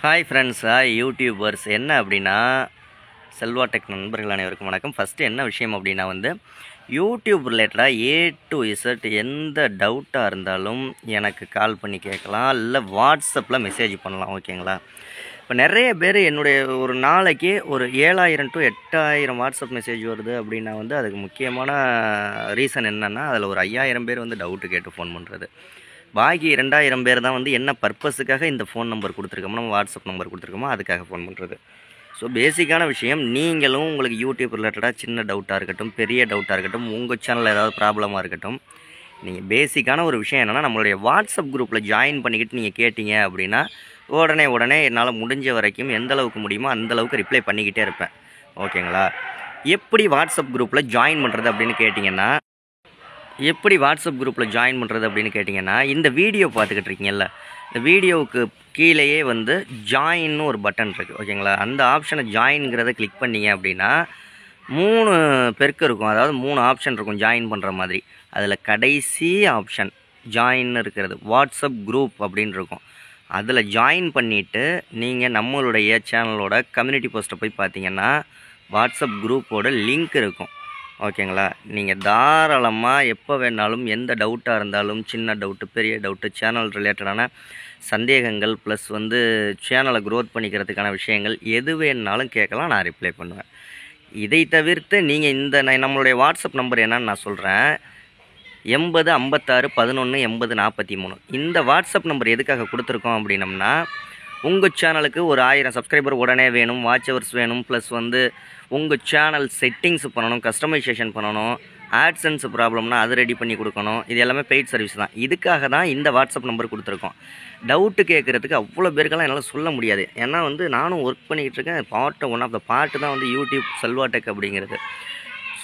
Hi friends, hi YouTubers. என்ன அப்படின்னா, Selva tech நண்பர்கள் அனைவருக்கும் வணக்கம். ஃபஸ்ட்டு என்ன விஷயம் அப்படின்னா யூடியூப் ரிலேட்டடாக ஏ டு இசட் எந்த டவுட்டாக இருந்தாலும் எனக்கு கால் பண்ணி கேட்கலாம், இல்லை வாட்ஸ்அப்பில் மெசேஜ் பண்ணலாம். ஓகேங்களா? இப்போ நிறைய பேர் என்னுடைய ஒரு நாளைக்கு ஒரு 7000 to 8000 வாட்ஸ்அப் மெசேஜ் வருது அப்படின்னா அதுக்கு முக்கியமான ரீசன் என்னென்னா, அதில் ஒரு 5000 பேர் டவுட்டு கேட்டு ஃபோன் பண்ணுறது. பாக்கி 2000 பேர் தான் என்ன பர்பஸுக்காக இந்த ஃபோன் நம்பர் கொடுத்துருக்கோமோ, நம்ம வாட்ஸ்அப் நம்பர் கொடுத்துருக்கோமோ அதுக்காக ஃபோன் பண்ணுறது. ஸோ பேசிக்கான விஷயம், நீங்களும் உங்களுக்கு யூடியூப் ரிலேட்டடாக சின்ன டவுட்டாக இருக்கட்டும், பெரிய டவுட்டாக இருக்கட்டும், உங்கள் சேனலில் ஏதாவது ப்ராப்ளமாக இருக்கட்டும், நீங்கள் பேசிக்கான ஒரு விஷயம் என்னென்னா, நம்மளுடைய வாட்ஸ்அப் குரூப்பில் ஜாயின் பண்ணிக்கிட்டு நீங்கள் கேட்டிங்க அப்படின்னா உடனே என்னால் முடிஞ்ச வரைக்கும் எந்த அளவுக்கு முடியுமோ அந்தளவுக்கு ரிப்ளை பண்ணிக்கிட்டே இருப்பேன். ஓகேங்களா? எப்படி வாட்ஸ்அப் குரூப்பில் ஜாயின் பண்ணுறது அப்படின்னு கேட்டிங்கன்னா, இந்த வீடியோ பார்த்துக்கிட்டு இருக்கீங்கல்ல, இந்த வீடியோவுக்கு கீழேயே ஜாயின்னு ஒரு பட்டன் இருக்குது. ஓகேங்களா? அந்த ஆப்ஷனை ஜாயின்ங்கிறத கிளிக் பண்ணிங்க அப்படின்னா 3 பெருக்கு இருக்கும். அதாவது 3 ஆப்ஷன் இருக்கும் ஜாயின் பண்ணுற மாதிரி. அதில் கடைசி ஆப்ஷன் ஜாயின்னு இருக்கிறது வாட்ஸ்அப் குரூப் அப்படின்னு இருக்கும். அதில் ஜாயின் பண்ணிவிட்டு நீங்கள் நம்மளுடைய சேனலோட கம்யூனிட்டி போஸ்ட்டை போய் பார்த்தீங்கன்னா வாட்ஸ்அப் குரூப்போட லிங்க் இருக்கும். ஓகேங்களா? நீங்கள் தாராளமாக எப்போ வேணாலும் எந்த டவுட்டாக இருந்தாலும், சின்ன டவுட்டு, பெரிய டவுட்டு, சேனல் ரிலேட்டடான சந்தேகங்கள் ப்ளஸ் சேனலை க்ரோத் பண்ணிக்கிறதுக்கான விஷயங்கள் எது வேணுனாலும் கேட்கலாம், நான் ரிப்ளை பண்ணுவேன். இதை தவிர்த்து நீங்கள் நம்மளுடைய வாட்ஸ்அப் நம்பர் என்னன்னு நான் சொல்கிறேன். 8056118043. இந்த வாட்ஸ்அப் நம்பர் எதுக்காக கொடுத்துருக்கோம் அப்படின்னம்னா, உங்கள் சேனலுக்கு ஒரு 1000 சப்ஸ்கிரைபர் உடனே வேணும், வாட்ச் ஹவர்ஸ் வேணும், ப்ளஸ் உங்கள் சேனல் செட்டிங்ஸ் பண்ணணும், கஸ்டமைசேஷன் பண்ணணும், ஆட்சன்ஸ் ப்ராப்ளம்னா அது ரெடி பண்ணி கொடுக்கணும். இது எல்லாமே பெய்ட் சர்வீஸ் தான். இதுக்காக தான் இந்த வாட்ஸ்அப் நம்பர் கொடுத்துருக்கோம். டவுட்டு கேட்குறதுக்கு அவ்வளோ பேருக்கெல்லாம் என்னால் சொல்ல முடியாது. ஏன்னா நானும் ஒர்க் பண்ணிக்கிட்டு இருக்கேன். ஒன் ஆஃப் த பார்ட்டு தான் யூடியூப் செல்வா டெக் அப்படிங்கிறது.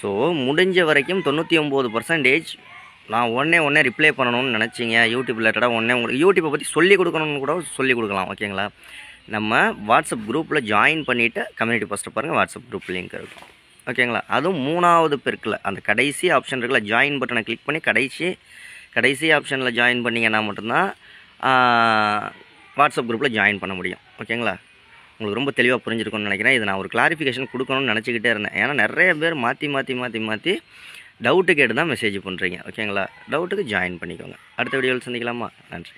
ஸோ முடிஞ்ச வரைக்கும் 99% நான் ஒன்றே ரிப்ளை பண்ணணும்னு நினச்சிங்க, யூடியூப் ரிலேட்டடாக உங்களுக்கு யூடியூப்பை பற்றி சொல்லிக் கொடுக்கணும்னு கூட சொல்லிக் கொடுக்கலாம். ஓகேங்களா? நம்ம வாட்ஸ்அப் குரூப்பில் ஜாயின் பண்ணிவிட்டு கம்யூனிட்டி போஸ்ட்டை பாருங்கள், வாட்ஸ்அப் குரூப் லிங்க் இருக்கும். ஓகேங்களா? அதுவும் 3வது பெருக்கில் அந்த கடைசி ஆப்ஷன் இருக்குல்ல, ஜாயின் பட்டனை கிளிக் பண்ணி கடைசி ஆப்ஷனில் ஜாயின் பண்ணிங்கன்னா மட்டும்தான் வாட்ஸ்அப் குரூப்பில் ஜாயின் பண்ண முடியும். ஓகேங்களா? உங்களுக்கு ரொம்ப தெளிவாக புரிஞ்சிருக்கும்னு நினைக்கிறேன். இது நான் ஒரு கிளாரிஃபிகேஷன் கொடுக்கணும்னு நினச்சிக்கிட்டே இருந்தேன். ஏன்னா நிறைய பேர் மாற்றி டவுட்டு கேட்டு தான் மெசேஜ் பண்ணுறீங்க. ஓகேங்களா? டவுட்டுக்கு ஜாயின் பண்ணிக்கோங்க. அடுத்த வீடியோவில் சந்திக்கலாமா? நன்றி.